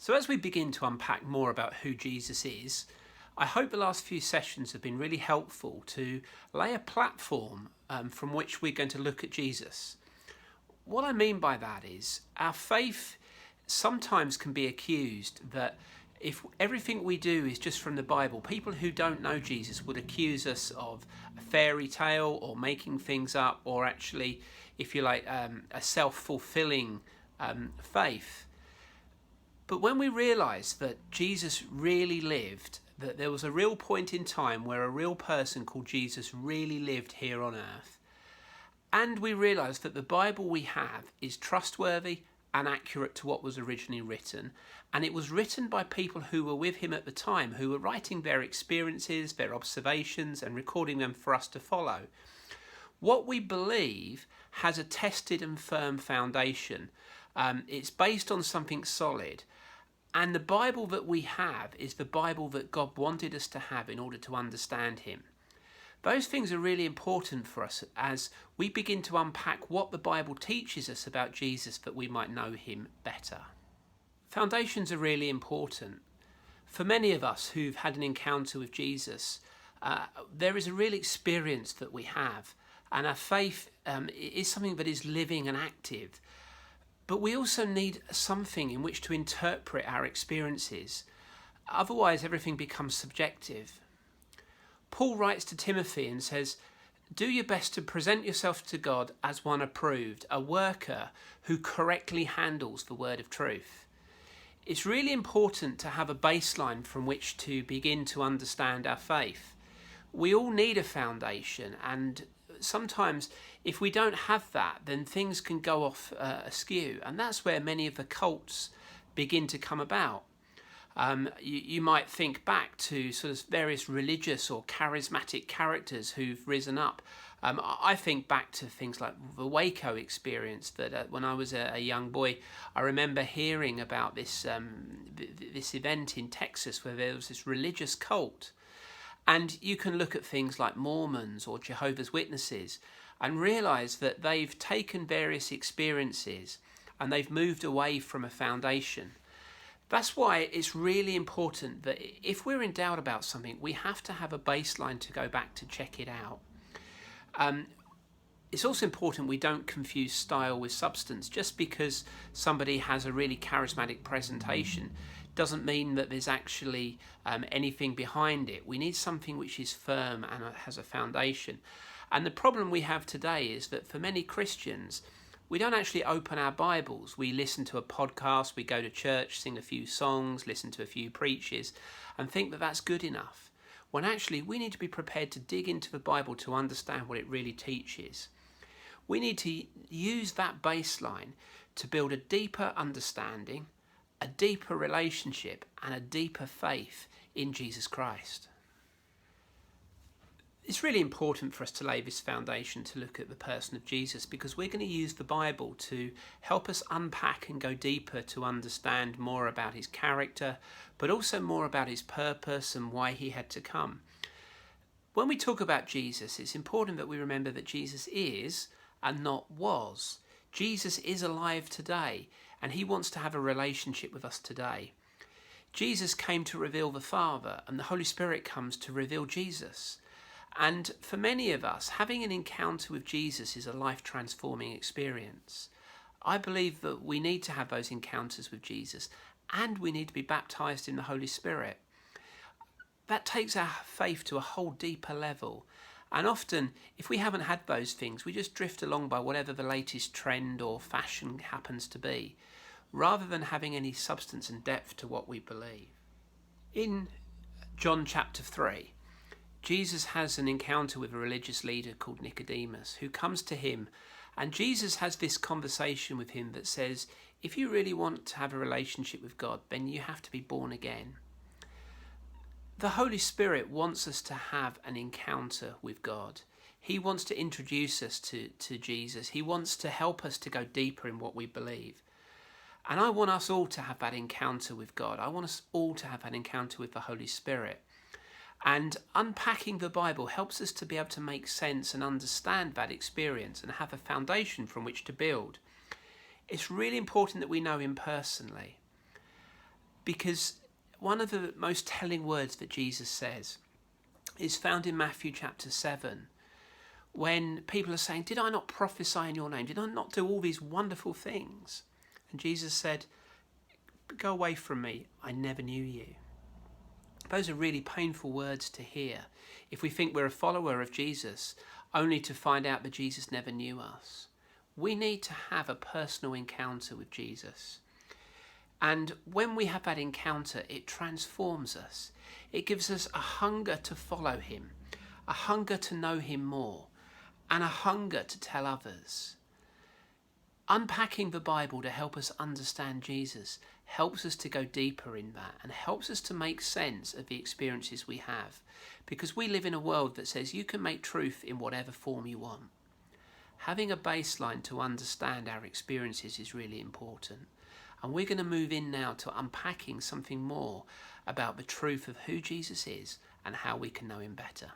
So as we begin to unpack more about who Jesus is, I hope the last few sessions have been really helpful to lay a platform from which we're going to look at Jesus. What I mean by that is our faith sometimes can be accused that if everything we do is just from the Bible, people who don't know Jesus would accuse us of a fairy tale or making things up, or actually, if you like, a self-fulfilling faith. But when we realise that Jesus really lived, that there was a real point in time where a real person called Jesus really lived here on earth, and we realise that the Bible we have is trustworthy and accurate to what was originally written, and it was written by people who were with him at the time, who were writing their experiences, their observations, and recording them for us to follow. What we believe has a tested and firm foundation. It's based on something solid. And the Bible that we have is the Bible that God wanted us to have in order to understand him. Those things are really important for us as we begin to unpack what the Bible teaches us about Jesus, that we might know him better. Foundations are really important. For many of us who've had an encounter with Jesus, there is a real experience that we have, and our faith is something that is living and active. But we also need something in which to interpret our experiences. Otherwise, everything becomes subjective. Paul writes to Timothy and says, "Do your best to present yourself to God as one approved, a worker who correctly handles the word of truth." It's really important to have a baseline from which to begin to understand our faith. We all need a foundation, and sometimes if we don't have that, then things can go off askew, and that's where many of the cults begin to come about. You might think back to sort of various religious or charismatic characters who've risen up. I think back to things like the Waco experience, that when I was a young boy, I remember hearing about this event in Texas where there was this religious cult. And you can look at things like Mormons or Jehovah's Witnesses and realise that they've taken various experiences and they've moved away from a foundation. That's why it's really important that if we're in doubt about something, we have to have a baseline to go back to check it out. It's also important we don't confuse style with substance. Just because somebody has a really charismatic presentation doesn't mean that there's actually anything behind it. We need something which is firm and has a foundation. And the problem we have today is that for many Christians, we don't actually open our Bibles. We listen to a podcast, we go to church, sing a few songs, listen to a few preachers, and think that that's good enough. When actually we need to be prepared to dig into the Bible to understand what it really teaches. We need to use that baseline to build a deeper understanding, a deeper relationship, and a deeper faith in Jesus Christ. It's really important for us to lay this foundation to look at the person of Jesus, because we're going to use the Bible to help us unpack and go deeper to understand more about his character, but also more about his purpose and why he had to come. When we talk about Jesus, it's important that we remember that Jesus is and not was. Jesus is alive today, and he wants to have a relationship with us today. Jesus came to reveal the Father, and the Holy Spirit comes to reveal Jesus. And for many of us, having an encounter with Jesus is a life-transforming experience. I believe that we need to have those encounters with Jesus, and we need to be baptized in the Holy Spirit. That takes our faith to a whole deeper level. And often, if we haven't had those things, we just drift along by whatever the latest trend or fashion happens to be, rather than having any substance and depth to what we believe. In John chapter 3, Jesus has an encounter with a religious leader called Nicodemus, who comes to him, and Jesus has this conversation with him that says, if you really want to have a relationship with God, then you have to be born again. The Holy Spirit wants us to have an encounter with God. He wants to introduce us to Jesus. He wants to help us to go deeper in what we believe. And I want us all to have that encounter with God. I want us all to have that encounter with the Holy Spirit. And unpacking the Bible helps us to be able to make sense and understand that experience and have a foundation from which to build. It's really important that we know him personally. because one of the most telling words that Jesus says is found in Matthew chapter 7, when people are saying, did I not prophesy in your name? Did I not do all these wonderful things? And Jesus said, go away from me, I never knew you. Those are really painful words to hear if we think we're a follower of Jesus, only to find out that Jesus never knew us. We need to have a personal encounter with Jesus. And when we have that encounter, it transforms us. It gives us a hunger to follow him, a hunger to know him more, and a hunger to tell others. Unpacking the Bible to help us understand Jesus helps us to go deeper in that and helps us to make sense of the experiences we have, because we live in a world that says you can make truth in whatever form you want. Having a baseline to understand our experiences is really important, and we're going to move in now to unpacking something more about the truth of who Jesus is and how we can know him better.